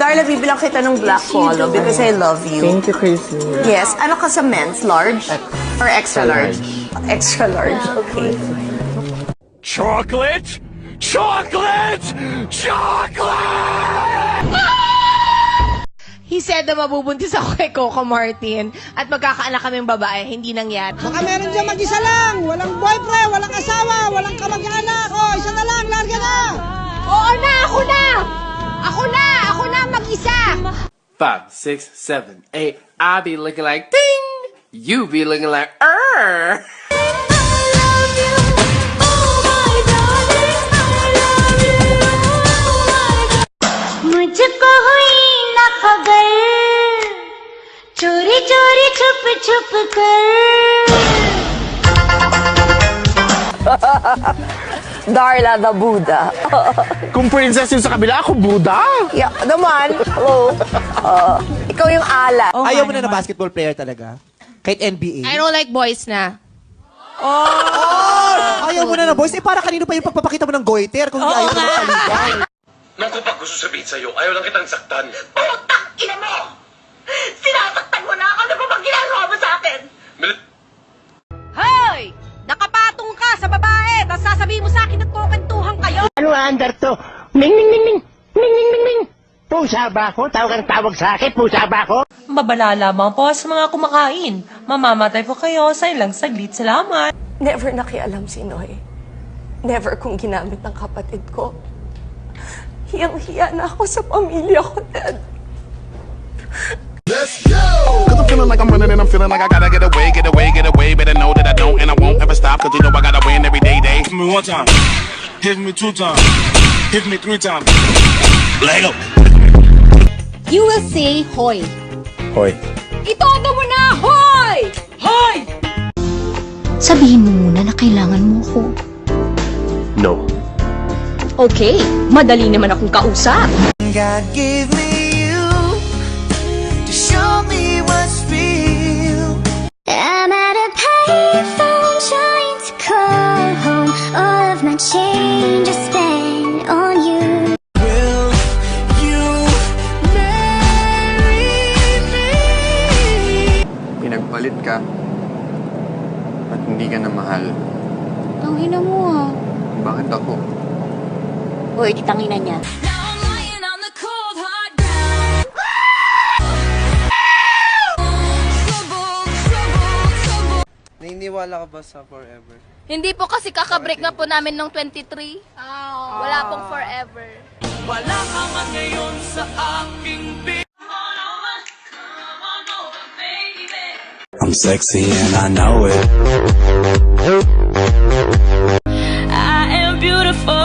Darla, bibilang kita ng black polo because I love you. Thank you, Chrissy. Yes. Ano ka sa men's? Large? Or extra large? Extra large. Okay. Chocolate? Chocolate! Chocolate! He said na mabubuntis ako kay Coco Martin at magkakaanak kaming babae. Hindi nangyari. Baka meron dyan mag-isa lang. Walang boyfriend, walang asawa, walang kamag-anak. O, isa na lang, larga na. Oo na! Ako na! Ako na! Ako na mag-isa! 5, 6, 7, 8. I be looking like ding. You be looking like मुझको हुई न खबर चोरी चोरी छुप छुप कर Darla the Buddha. Kung princess yung sa kabila, ako Buddha. Yeah, naman. Hello. Ikaw yung ala. Ayaw mo na na basketball player talaga? Kahit NBA? I don't like boys na. Ayaw mo na na boys? Eh, para kanino pa yung pagpapakita mo ng goiter kung hindi ayaw mo na magpaligay? Naku, pag gusto sabihin sa'yo, ayaw lang kitang saktan. Putang ina mo! Sinasaktan mo na ako! Ano ba bang ginagawa mo sa akin? Hoy! Nakapatong ka sa babae, tapos sasabihin mo sa akin nagkukwentuhan kayo. Ano under to? Ming, ming, ming, ming. Ming, ming, ming, ming. Pusa ba ako? Tawag ang tawag sa akin. Pusa ba ako? Mabala lamang po sa mga kumakain. Mamamatay po kayo sa ilang saglit. Salamat. Never nakialam si Noy. Never kong ginamit ng kapatid ko. Hiyang-hiya na ako sa pamilya ko, Dad. Cause I'm feeling like I'm running and I'm feeling like I gotta get away, get away, get away. Better know that I don't and I won't ever stop. Cause you know I gotta win every day. Hit me one time, hit me two times, hit me three times. Lego. You will say hoy. Hoy. Itodo mo na hoy! Hoy! Sabihin mo muna na kailangan mo ko. No. Okay, madali naman akong kausap. God gave me you to show me what's real. I'm at a payphone trying to call home. All of my change is spent on you. Will you marry me? Pinagpalit ka. At hindi ka na mahal. Tangina mo ah. Bakit ako? Hoy, tangina niya. Naniniwala ka ba sa forever? Hindi po kasi kakabreak na po namin nung 23. Wala pong forever. Wala ka man ngayon sa aking I'm sexy and I know it. I am beautiful.